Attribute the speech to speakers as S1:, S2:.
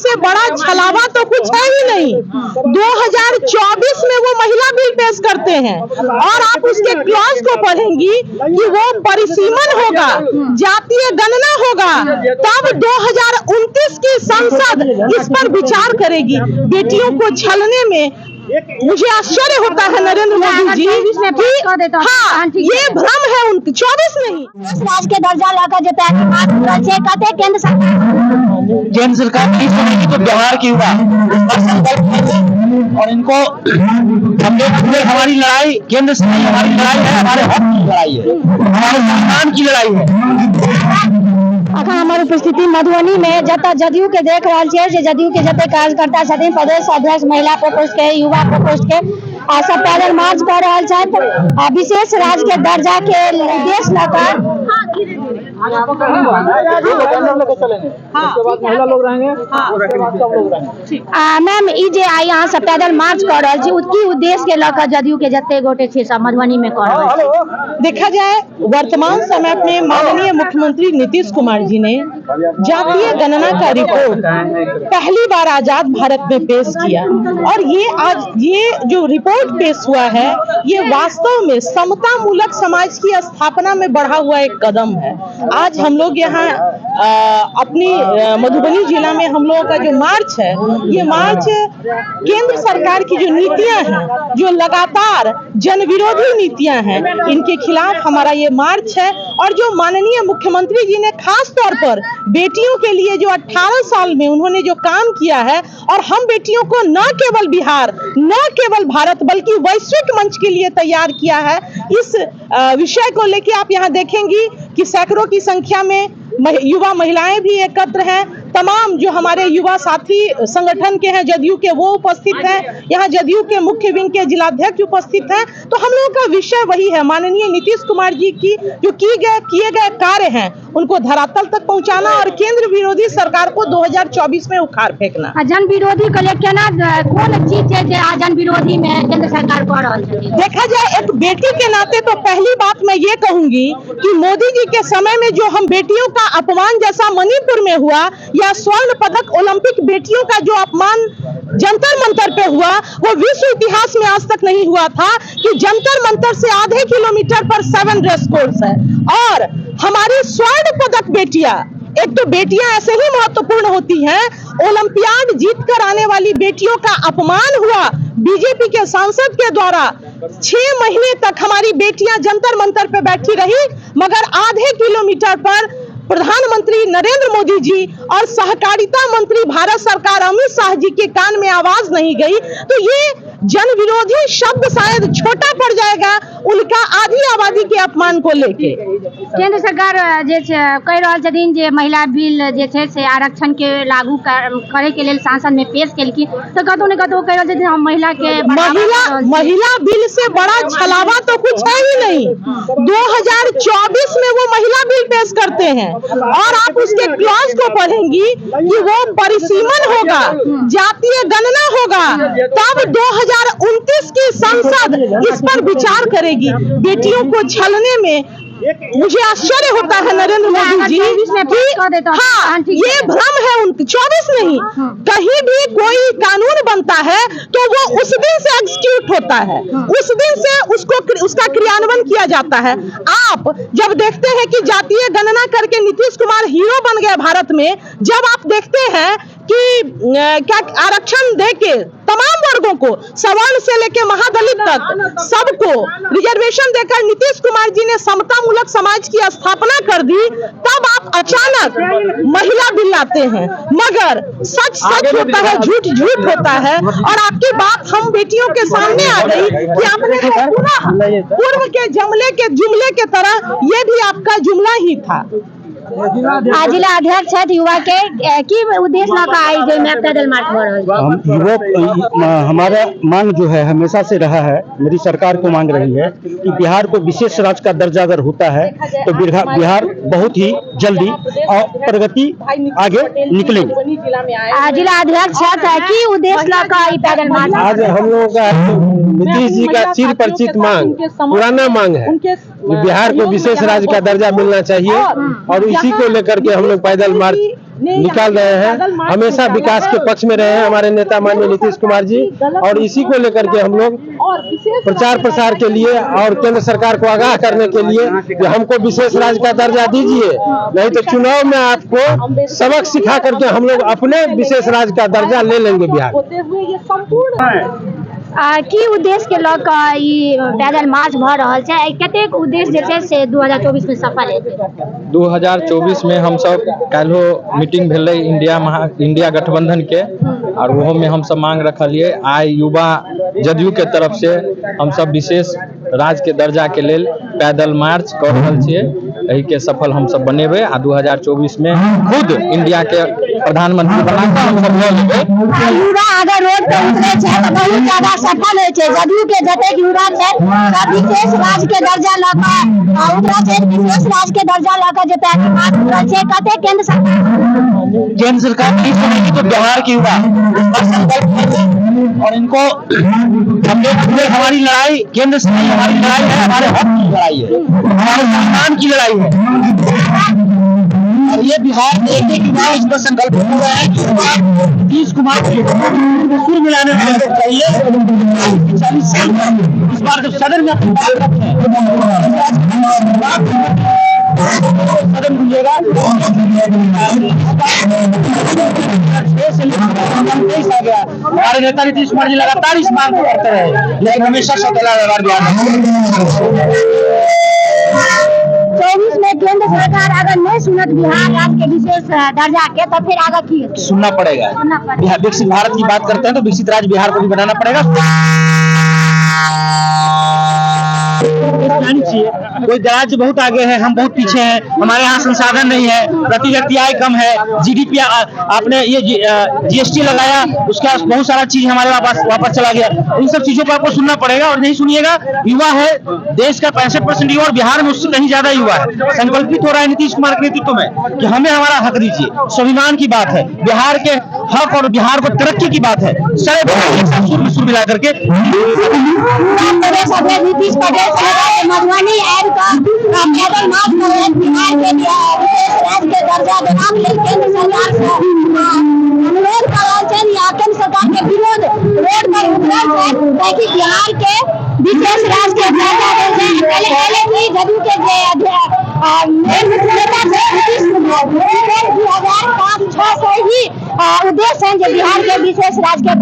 S1: से बड़ा छलावा तो कुछ है ही नहीं। 2024 में वो महिला बिल पेश करते हैं और आप उसके क्लॉज को पढ़ेंगी कि वो परिसीमन होगा, जातीय गणना होगा, तब 2029 की संसद इस पर विचार करेगी। बेटियों को छलने में मुझे आश्चर्य होता है नरेंद्र मोदी जी कि हाँ, ये भ्रम है उनकी। 24 नहीं,
S2: राज्य के दर्जा लाकर जो कहते केंद्र सरकार
S3: की सुनेगी तो बिहार की हुआ और इनको हमारी लड़ाई केंद्र से नहीं, हमारी लड़ाई है हमारे हक की लड़ाई है, हमारे सम्मान की लड़ाई है।
S2: अखन हमारी उपस्थिति मधुबनी में जता जदयू के देख रहा है, जदयू के जते कार्यकर्ता छथिन, प्रदेश अध्यक्ष महिला प्रकोष्ठ के, युवा प्रकोष्ठ के सब पैदल मार्च कर रहा है। विशेष राज्य के दर्जा के उद्देश्य लेकर मैम जे आई यहाँ से पैदल मार्च कर रहा है, उसकी उद्देश्य के लेकर जदयू के जते गोटे छे सब मधुबनी में कर रहा है।
S1: देखा जाए वर्तमान समय में माननीय मुख्यमंत्री नीतीश कुमार जी ने जातीय गणना का रिपोर्ट पहली बार आजाद भारत में पेश किया और ये जो रिपोर्ट पेश हुआ है ये वास्तव में समता मूलक समाज की स्थापना में बढ़ा हुआ एक कदम है। आज हम लोग यहाँ अपनी मधुबनी जिला में हम लोगों का जो मार्च है, ये मार्च केंद्र सरकार की जो नीतियां हैं, जो लगातार जन विरोधी नीतियां हैं, इनके खिलाफ हमारा ये मार्च है। और जो माननीय मुख्यमंत्री जी ने खास तौर पर बेटियों के लिए जो 18 साल में उन्होंने जो काम किया है और हम बेटियों को न केवल बिहार, न केवल भारत बल्कि वैश्विक मंच के लिए तैयार किया है, इस विषय को लेकर आप यहाँ देखेंगी कि सैकड़ों की संख्या में युवा महिलाएं भी एकत्र हैं। तमाम जो हमारे युवा साथी संगठन के हैं जदयू के, वो उपस्थित हैं। यहाँ जदयू के मुख्य विंग के जिलाध्यक्ष उपस्थित हैं। तो हम लोगों का विषय वही है, माननीय नीतीश कुमार जी की जो किए गए कार्य हैं उनको धरातल तक पहुंचाना और केंद्र विरोधी सरकार को 2024 में उखाड़ फेंकना।
S2: जन विरोधी को लेकर कौन चीज है जन विरोधी में केंद्र सरकार कर रही है?
S1: देखा जाए एक बेटी के नाते तो पहली बात मैं ये कहूंगी कि मोदी जी के समय में जो हम बेटियों का अपमान जैसा मणिपुर में हुआ या स्वर्ण पदक ओलंपिक बेटियों का जो अपमान जंतर मंतर पे हुआ, वो विश्व इतिहास में आज तक नहीं हुआ था कि जंतर मंतर से आधे किलोमीटर पर 7 रेस कोर्स है और हमारी स्वर्ण पदक बेटियां, एक तो बेटियां ऐसे ही महत्वपूर्ण होती हैं, ओलंपियाड जीत कर आने वाली बेटियों का अपमान हुआ बीजेपी के सांसद के द्वारा। 6 महीने तक हमारी बेटियां जंतर मंतर पे बैठी रही, मगर आधे किलोमीटर पर प्रधानमंत्री नरेंद्र मोदी जी और सहकारिता मंत्री भारत सरकार अमित शाह जी के कान में आवाज नहीं गई। तो ये जन विरोधी शब्द शायद छोटा पड़ जाएगा उनका आधी आबादी के अपमान को लेके।
S2: केंद्र सरकार कह रहा छथिन जे महिला बिल जे छे से आरक्षण के लागू करे के लिए सांसद में पेश केलकी, तो कतौ न कतौ कह रहा छथिन हम महिला के
S1: महिला बिल से बड़ा छलावा तो कुछ है ही नहीं। 2024 में वो महिला बिल पेश करते हैं और आप उसके क्लॉज को पढ़ेंगी कि वो परिसीमन होगा, जातीय गणना होगा, तब 2029 की संसद इस पर विचार करेगी। बेटियों को छलने में मुझे आश्चर्य होता है नरेंद्र मोदी जी कि हाँ, ये भ्रम है उनकी। 24 नहीं, कहीं भी कोई कानून बनता है तो वो उस दिन से एग्जीक्यूट होता है, उस दिन से उसका क्रियान्वयन किया जाता है। आप जब देखते हैं कि जातीय गणना करके नीतीश कुमार हीरो बन गए भारत में, जब आप देखते हैं कि क्या आरक्षण देके तमाम वर्गों को, सवर्ण से लेके महादलित तक सबको रिजर्वेशन देकर नीतीश कुमार जी ने समता मूलक समाज की स्थापना कर दी, तब आप अचानक महिला बिल लाते हैं। मगर सच होता है, झूठ होता है। और आपकी बात हम बेटियों के सामने आ गई कि आपने पूर्व के जुमले के तरह ये भी आपका जुमला ही था।
S2: जिला अध्यक्ष है युवा के की उद्देश्य लगा आई जो मैं पैदल मार्च हो रहा
S3: है। हमारा मांग जो है हमेशा से रहा है, मेरी सरकार को मांग रही है कि बिहार को विशेष राज्य का दर्जा अगर होता है तो बिहार बहुत ही जल्दी और प्रगति आगे निकलेगी।
S2: जिला अध्यक्ष है की उद्देश्य लगा पैदल मार्च।
S3: आज हम लोगों का नीतीश जी का चिर परिचित मांग, पुराना मांग है, बिहार को विशेष राज्य का दर्जा मिलना चाहिए और इसी को लेकर के हम लोग पैदल मार्च
S4: निकाल रहे हैं। हमेशा विकास के पक्ष में रहे हैं हमारे नेता माननीय नीतीश कुमार जी, और इसी को लेकर के हम लोग प्रचार प्रसार के लिए और केंद्र सरकार को आगाह करने के लिए कि हमको विशेष राज्य का दर्जा दीजिए, नहीं तो चुनाव में आपको सबक सिखा करके हम लोग अपने विशेष राज्य का दर्जा ले लेंगे बिहार।
S2: की उद्देश्य के लऽ कऽ ई पैदल मार्च भऽ रहल छै, कतेक उद्देश्य जे छै से 2024 में सफल हेतै?
S5: 2024 में हम सब काल्हो मीटिंग भेलै इंडिया गठबंधन के, और वो में हम सब मांग रखलिए। आइ युवा जदयू के तरफ से हम सब विशेष राज्य के दर्जा के लेल पैदल मार्च कर रहल छियै, एही के सफल हम सब बनेबै आ 2024 में खुद इंडिया के प्रधानमंत्री बनाकर हम सब लऽ लेबै।
S2: युवा अगर रोड पे उतरे छै तऽ बहुत ज्यादा सफल होइ छै। जदयू के जतेक युवा छै सब विशेष राज्य के दर्जा लऽ कऽ उतरै छै, विशेष राज्य के दर्जा लऽ कऽ जे पैदल मार्च उतरै छै। कते केंद्र सरकार
S3: नहीं सुनेगी तो बिहार की युवा इस पर संकल्प लेंगे, और इनको हमारी लड़ाई केंद्र से नहीं, हमारी लड़ाई है हमारे हक की लड़ाई है, हमारे सम्मान की लड़ाई है। और ये बिहार में एक युवा इस पर संकल्प हुआ है कि नीतीश कुमार को सुर मिलाने चाहिए। 40 साल में इस बार जब सदन में सदन खुलेगा हमारे नेता नीतीश कुमार जी लगातार इस मांग को करते रहे, लेकिन हमेशा सफलता व्यवहार बिहार में।
S2: 24 में केंद्र सरकार अगर नहीं सुनत बिहार राज्य के विशेष दर्जा के, तो फिर आगे की हेतै?
S3: सुनना पड़ेगा। विकसित भारत की बात करते हैं तो विकसित राज्य बिहार को भी बनाना पड़ेगा। कोई राज्य बहुत आगे है, हम बहुत पीछे हैं, हमारे यहाँ संसाधन नहीं है, प्रति व्यक्ति आय कम है, जीडीपी आपने ये जीएसटी लगाया, उसका बहुत सारा चीज हमारे वापस चला गया। इन सब चीजों को आपको सुनना पड़ेगा, और नहीं सुनिएगा युवा है देश का 65% युवा, और बिहार में उससे कहीं ज्यादा युवा है। संकल्पित हो रहा है नीतीश कुमार के नेतृत्व में कि हमें हमारा हक दीजिए। स्वाभिमान की बात है, बिहार के हक और बिहार को तरक्की की बात है। सुर मिला करके
S2: नीतीश पटेल मधुबनी आयल पैदल मार्च कर बिहार के विशेष राज्य के दर्जा देबाक लेल केंद्र सरकार से अनुरोध कर रहल छनि, या केंद्र सरकार के विरोध रोड पर उतरल छनि ताकि बिहार के विशेष राज्य के दर्जा देल जाय। पहले की जदयू के नेता छै नीतीश कुमार 2005-06 से ही उद्देश्य है बिहार के विशेष राज्य के